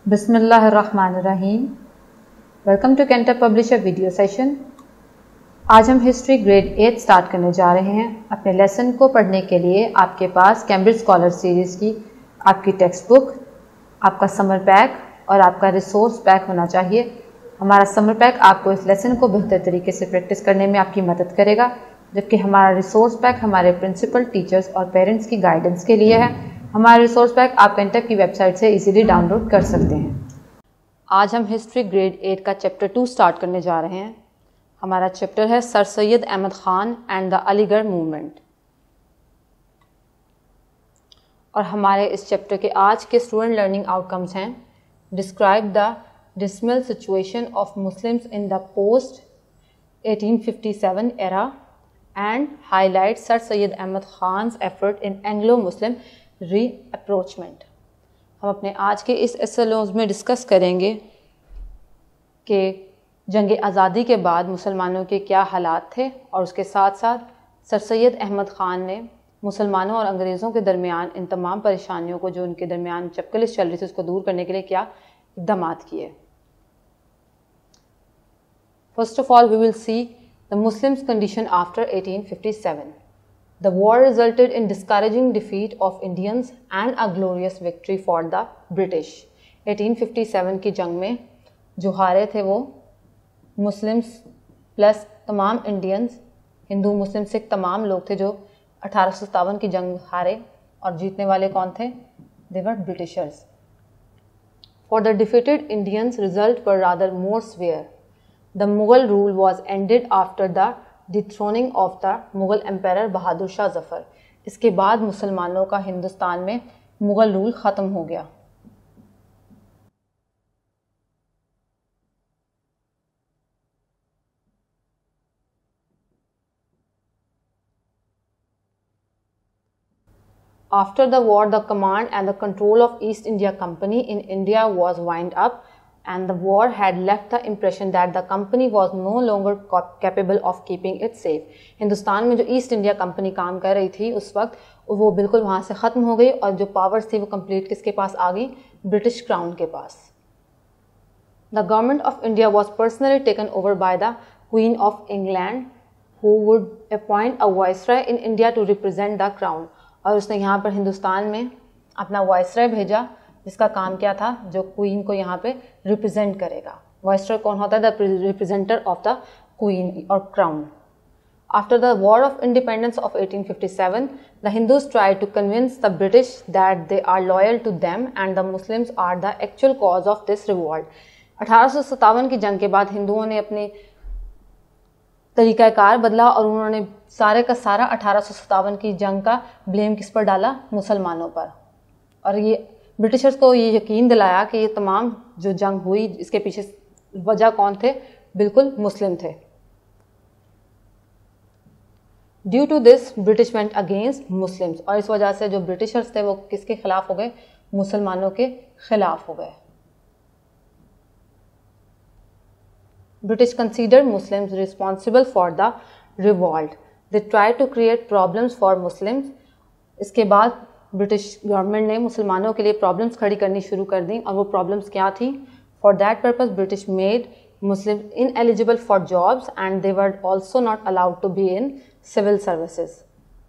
बिस्मिल्लाहिर्रहमानिर्रहीम। Welcome to cantor publisher video session. आज हम हिस्ट्री ग्रेड 8 स्टार्ट करने जा रहे हैं। अपने लेसन को पढ़ने के लिए आपके पास कैम्ब्रिज स्कॉलर सीरीज़ की आपकी टेक्स्ट बुक, आपका समर पैक और आपका रिसोर्स पैक होना चाहिए। हमारा समर पैक आपको इस लेसन को बेहतर तरीके से प्रैक्टिस करने में आपकी मदद करेगा, जबकि हमारा रिसोर्स पैक हमारे प्रिंसिपल, टीचर्स और पेरेंट्स की गाइडेंस के लिए है। हमारा रिसोर्स पैक आप कैंटर की वेबसाइट से इजीली डाउनलोड कर सकते हैं। आज हम हिस्ट्री ग्रेड 8 का चैप्टर 2 स्टार्ट करने जा रहे हैं। हमारा चैप्टर है sir Syed Ahmad Khan and the Aligarh movement. और हमारे इस चैप्टर के आज के स्टूडेंट लर्निंग आउटकम्स हैं: describe the dismal situation of Muslims in the post 1857 era and highlight sir Syed Ahmad Khan's effort in Anglo Muslim rapprochement. हम अपने आज के इस एसेलोज में डिस्कस करेंगे कि जंग आज़ादी के बाद मुसलमानों के क्या हालात थे, और उसके साथ साथ सर सैयद अहमद ख़ान ने मुसलमानों और अंग्रेज़ों के दरमियान इन तमाम परेशानियों को, जो उनके दरमियान चपकलिश चल रही थी, उसको दूर करने के लिए क्या इक़दाम किए। First of all we will see the Muslims condition after 1857. The war resulted in discouraging defeat of Indians and a glorious victory for the British. 1857 की जंग में जो हारे थे वो मुस्लिम्स प्लस तमाम इंडियंस, हिंदू मुस्लिम सिख तमाम लोग थे जो 1857 की जंग हारे, और जीतने वाले कौन थे? They were Britishers. For the defeated Indians, result were rather more severe. The Mughal rule was ended after the dethroning of the Mughal empire Bahadur Shah Zafar. इसके बाद मुसलमानों का हिंदुस्तान में मुग़ल रूल ख़त्म हो गया। After the war, the command and the control of East India Company in India was wound up, and the war had left the impression that the company was no longer capable of keeping it safe. Hindustan में जो east India company काम कर रही थी उस वक्त वो बिल्कुल वहाँ से ख़त्म हो गई, और जो पावर्स थी वो कंप्लीट किसके पास आ गई? ब्रिटिश क्राउन के पास। The government of India was personally taken over by the Queen of England, who would appoint a viceroy in India to represent the crown. और उसने यहाँ पर हिंदुस्तान में अपना वाइसरॉय भेजा, जिसका काम क्या था? जो क्वीन को यहाँ पे रिप्रेजेंट करेगा। वाइसरॉय कौन होता है? The representer of the queen और crown. After the war of independence of 1857, the Hindus try to convince the British that they are loyal to them and the Muslims are the actual cause of this revolt. 1857 की जंग के बाद हिंदुओं ने अपने तरीक़ाकार बदला, और उन्होंने सारे का सारा 1857 की जंग का ब्लेम किस पर डाला? मुसलमानों पर। और ये ब्रिटिशर्स को ये यकीन दिलाया कि ये तमाम जो जंग हुई इसके पीछे वजह कौन थे? बिल्कुल मुस्लिम थे। Due to this British went against Muslims, और इस वजह से जो ब्रिटिशर्स थे वो किसके खिलाफ हो गए? मुसलमानों के खिलाफ हो गए। British consider Muslims responsible for the revolt. They try to create problems for Muslims. इसके बाद ब्रिटिश गवर्नमेंट ने मुसलमानों के लिए प्रॉब्लम्स खड़ी करनी शुरू कर दी, और वो प्रॉब्लम्स क्या थी? For that purpose British made Muslim ineligible for jobs and they were also not allowed to be in civil services.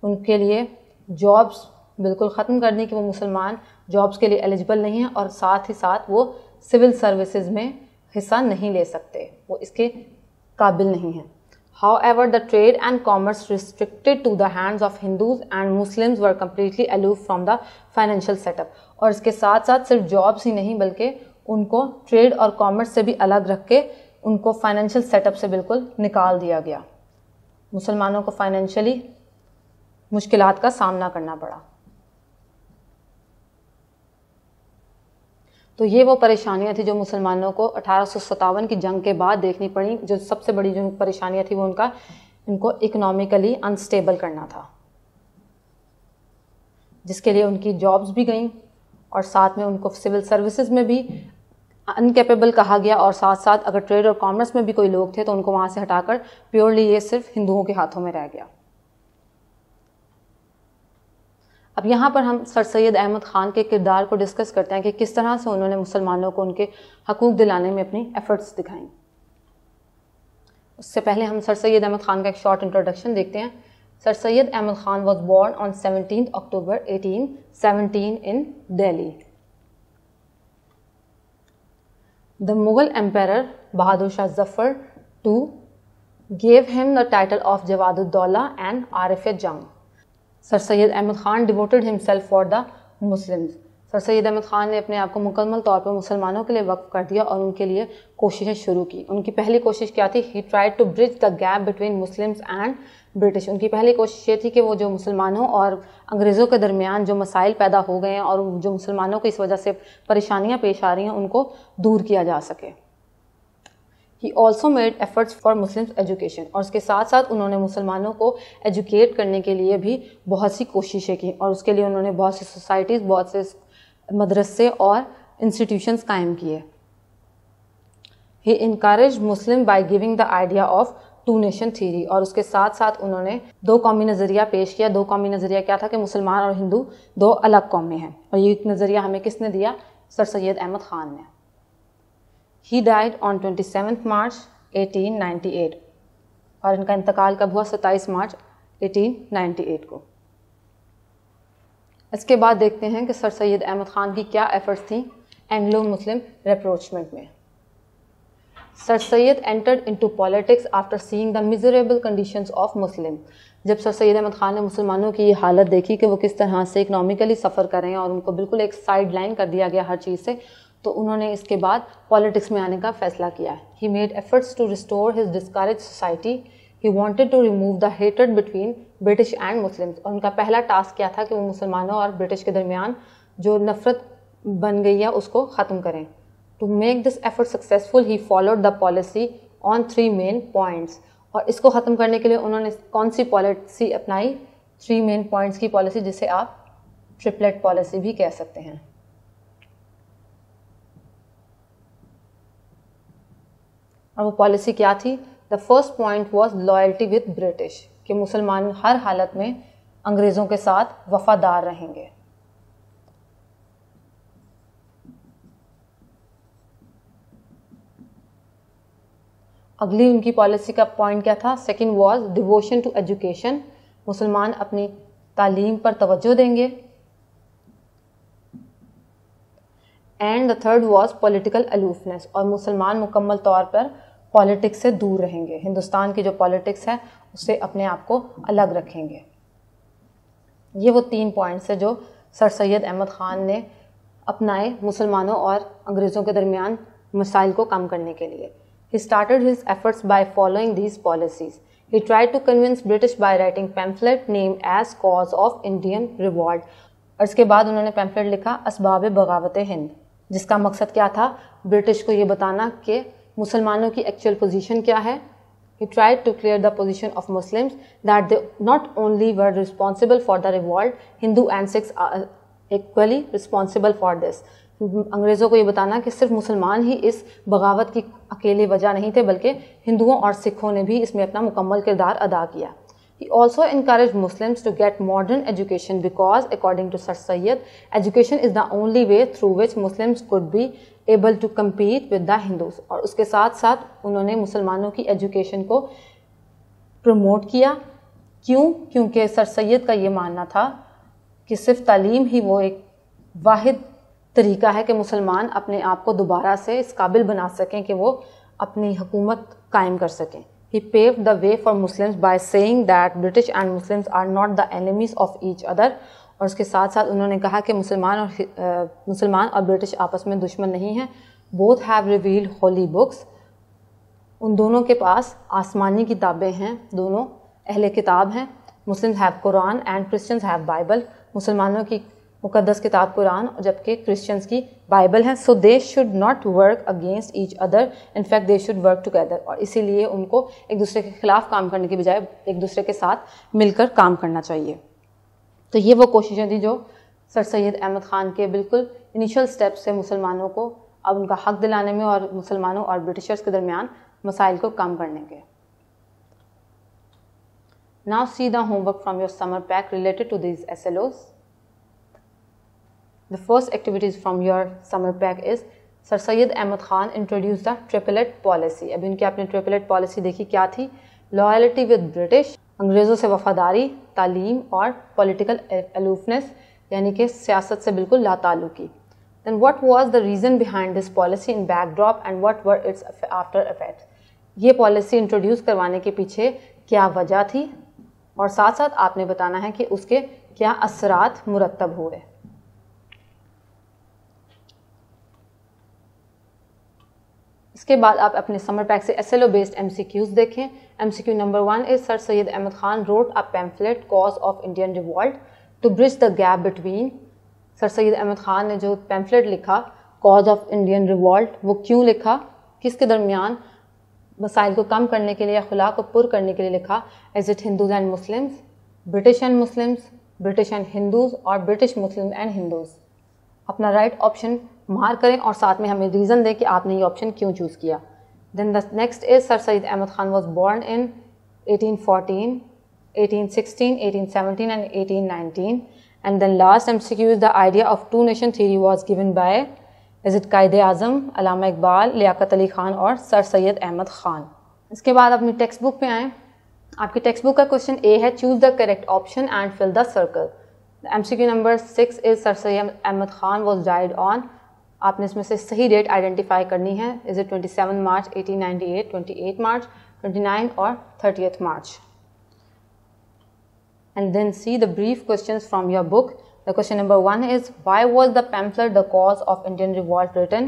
उनके लिए जॉब्स बिल्कुल ख़त्म कर दी कि वो मुसलमान जॉब्स के लिए एलिजिबल नहीं हैं, और साथ ही साथ वो सिविल सर्विसेज में हिस्सा नहीं ले सकते, वो इसके काबिल नहीं हैं। However, the trade and commerce restricted to the hands of Hindus and Muslims were completely aloof from the financial setup. और इसके साथ साथ सिर्फ जॉब्स ही नहीं बल्कि उनको ट्रेड और कॉमर्स से भी अलग रख के उनको फाइनेंशियल सेटअप से बिल्कुल निकाल दिया गया। मुसलमानों को फाइनेंशियली मुश्किलात का सामना करना पड़ा। तो ये वो परेशानियां थी जो मुसलमानों को 1857 की जंग के बाद देखनी पड़ी। जो सबसे बड़ी जो परेशानियां थी वो इनको इकोनॉमिकली अनस्टेबल करना था, जिसके लिए उनकी जॉब्स भी गईं, और साथ में उनको सिविल सर्विसेज में भी अनकेपेबल कहा गया, और साथ साथ अगर ट्रेड और कॉमर्स में भी कोई लोग थे तो उनको वहाँ से हटाकर प्योरली ये सिर्फ हिंदुओं के हाथों में रह गया। अब यहाँ पर हम सर सैयद अहमद ख़ान के किरदार को डिस्कस करते हैं कि किस तरह से उन्होंने मुसलमानों को उनके हकूक़ दिलाने में अपनी एफ़र्ट्स दिखाई। उससे पहले हम सर सैयद अहमद ख़ान का एक शॉर्ट इंट्रोडक्शन देखते हैं। Sir Syed Ahmad Khan was born on 17 October 1817 in Delhi. The Mughal Emperor Bahadur Shah Zafar II gave him the title of Jawadud-Dawla and Arif-e-Jang. Sir Sayyid Ahmad Khan devoted himself for the Muslims. Sir Syed Ahmad Khan ने अपने आप को मुकम्मल तौर पर मुसलमानों के लिए वक्फ कर दिया और उनके लिए कोशिशें शुरू की। उनकी पहली कोशिश क्या थी? He tried to bridge the gap between Muslims and British. उनकी पहली कोशिश ये थी कि वो जो मुसलमानों और अंग्रेज़ों के दरमियान जो मसाइल पैदा हो गए हैं और जो मुसलमानों को इस वजह से परेशानियाँ पेश आ रही हैं उनको दूर किया जा सके। He also made efforts for Muslims education, और उसके साथ साथ उन्होंने मुसलमानों को एजुकेट करने के लिए भी बहुत सी कोशिशें की और उसके लिए उन्होंने बहुत सी सोसाइटीज़, बहुत से मदरसे और इंस्टीट्यूशंस कायम किए। He encourage Muslim by giving the idea of two nation theory, और उसके साथ साथ उन्होंने दो कौमी नज़रिया पेश किया। दो कौमी नज़रिया क्या था कि मुसलमान और हिंदू दो अलग कौमें हैं, और ये नज़रिया हमें किसने दिया? सर सैयद अहमद ख़ान ने। ही डाइड ऑन 27 मार्च 1898, और इनका इंतकाल कब हुआ? 27 मार्च 1898 को। इसके बाद देखते हैं कि सर सैयद अहमद ख़ान की क्या एफर्ट्स थी एंग्लो मुस्लिम रेप्रोचमेंट में। Sir Syed entered into politics after seeing the miserable conditions of Muslim. जब सर सैयद अहमद ख़ान ने मुसलमानों की ये हालत देखी कि वो किस तरह से इकनॉमिकली सफ़र कर रहे हैं और उनको बिल्कुल एक साइड लाइन कर दिया गया हर चीज़ से, तो उन्होंने इसके बाद पॉलिटिक्स में आने का फ़ैसला किया। He made efforts to restore his discourage society. He wanted to remove the hated between British and Muslims, और उनका पहला टास्क क्या था कि वो मुसलमानों और ब्रिटिश के दरमियान जो नफ़रत बन गई है उसको ख़त्म करें। To make this effort successful he followed the policy on 3 main points, और इसको ख़त्म करने के लिए उन्होंने कौन सी पॉलिसी अपनाई? 3 मेन पॉइंट्स की पॉलिसी, जिसे आप ट्रिपलेट पॉलिसी भी कह सकते हैं। और वो पॉलिसी क्या थी? The first point was loyalty with British, कि मुसलमान हर हालत में अंग्रेज़ों के साथ वफादार रहेंगे। अगली उनकी पॉलिसी का पॉइंट क्या था? Second was devotion to education, मुसलमान अपनी तालीम पर तवज्जो देंगे। And the third was political aloofness, और मुसलमान मुकम्मल तौर पर पॉलिटिक्स से दूर रहेंगे, हिंदुस्तान की जो पॉलिटिक्स है उससे अपने आप को अलग रखेंगे। ये वो 3 पॉइंट्स है जो सर सैयद अहमद ख़ान ने अपनाए मुसलमानों और अंग्रेज़ों के दरमियान मसाइल को कम करने के लिए। He started his efforts by following these policies. He tried to convince British by writing pamphlet named as Cause of Indian Revolt. और इसके बाद उन्होंने पैम्फलेट लिखा असबाब बगावत हिंद, जिसका मकसद क्या था? ब्रिटिश को ये बताना कि मुसलमानों की एक्चुअल पोजीशन क्या है। He tried to clear the position of Muslims that they not only were responsible for the revolt, Hindu and Sikhs are equally responsible for this. अंग्रेज़ों को ये बताना कि सिर्फ मुसलमान ही इस बगावत की अकेली वजह नहीं थे, बल्कि हिंदुओं और सिखों ने भी इसमें अपना मुकम्मल किरदार अदा किया। He also encouraged Muslims to get modern education because, according to Sir Sayyid, education is the only way through which Muslims could be able to compete with the Hindus. और उसके साथ साथ उन्होंने मुसलमानों की एजुकेशन को प्रमोट किया। क्यों? क्योंकि सर सैयद का ये मानना था कि सिर्फ तालीम ही वो एक वाहिद तरीका है कि मुसलमान अपने आप को दोबारा से इस काबिल बना सकें कि वो अपनी हुकूमत कायम कर सकें। He paved the way for Muslims by saying that British and Muslims are not the enemies of each other. और उसके साथ साथ उन्होंने कहा कि मुसलमान और ब्रिटिश आपस में दुश्मन नहीं हैं। Both have revealed holy books. उन दोनों के पास आसमानी किताबें हैं, दोनों अहले किताब हैं। Muslims have Quran and Christians have Bible. मुसलमानों की मुकद्दस किताब कुरान, जबकि क्रिश्चियंस की बाइबल है। So they should not work against each other, in fact they should work together. और इसीलिए उनको एक दूसरे के खिलाफ काम करने की बजाय एक दूसरे के साथ मिलकर काम करना चाहिए। तो ये वो कोशिशें थी जो सर सैयद अहमद ख़ान के बिल्कुल इनिशियल स्टेप से मुसलमानों को अब उनका हक दिलाने में और मुसलमानों और ब्रिटिशर्स के दरमियान मसाइल को कम करने के। Now see the homework from your summer pack related to these SLOs. The first activities from your summer pack is sir Syed Ahmad Khan introduce the triplet policy. अभी उनकी आपने ट्रिपलेट पॉलिसी देखी, क्या थी? लॉयल्टी विद ब्रिटिश, अंग्रेज़ों से वफादारी, तालीम और पॉलिटिकल अलूफनेस, यानी कि सियासत से बिल्कुल लाताल्लुकी। Then what was the reason behind this policy in backdrop and what were its after effects. ये पॉलिसी इंट्रोड्यूस करवाने के पीछे क्या वजह थी और साथ साथ आपने बताना है कि उसके क्या असरात मुरतब हुए। इसके बाद आप अपने समर पैक से SLO बेस्ड MCQs देखें। MCQ number 1 is sir Syed Ahmad Khan wrote a pamphlet cause of Indian revolt to bridge the gap between. Sir Syed Ahmad Khan ने जो पैम्फलेट लिखा कॉज ऑफ इंडियन रिवॉल्ट, वो क्यों लिखा, किसके दरमियान मसाइल को कम करने के लिए या खुला को पुर करने के लिए लिखा? Is it Hindus and Muslims, British and Muslims, British and Hindus और ब्रिटिश मुस्लिम एंड हिंदूज। अपना राइट ऑप्शन मार्क करें और साथ में हमें रीज़न दें कि आपने ये ऑप्शन क्यों चूज़ किया। Then the next is sir Syed Ahmad Khan was born in 1814, 1816, 1817 and 1819. And then last MCQ is the idea of two nation theory was given by, is it Quaid-e-Azam, Allama Iqbal, Liaquat Ali Khan और सर सैयद अहमद खान। इसके बाद अपनी टेक्स्ट बुक पे आएँ। आपकी टेक्स्ट बुक का question A है choose the correct option and fill the circle. MCQ number 6 is sir Syed Ahmad Khan was died on. आपने इसमें से सही डेट आइडेंटिफाई करनी है। इज इट 27 मार्च 1898, 28 मार्च, 29 और 30 मार्च। And then see the brief questions from your book. The question number 1 is why was the pamphlet the cause of Indian revolt written?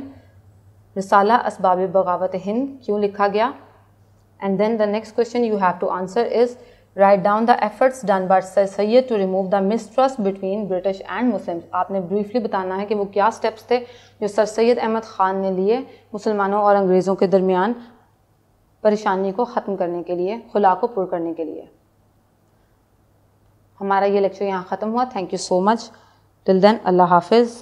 रिसाला असबाब बगावत हिंद क्यों लिखा गया? And then the next question you have to answer is write down the efforts done by Sir Sayyid to remove the mistrust between British and Muslims. आपने briefly बताना है कि वो क्या steps थे जो सर सैयद अहमद खान ने लिए मुसलमानों और अंग्रेज़ों के दरमियान परेशानी को ख़त्म करने के लिए, खुला को पुर करने के लिए। हमारा ये लेक्चर यहाँ ख़त्म हुआ। Thank you so much. Till then Allah हाफिज़।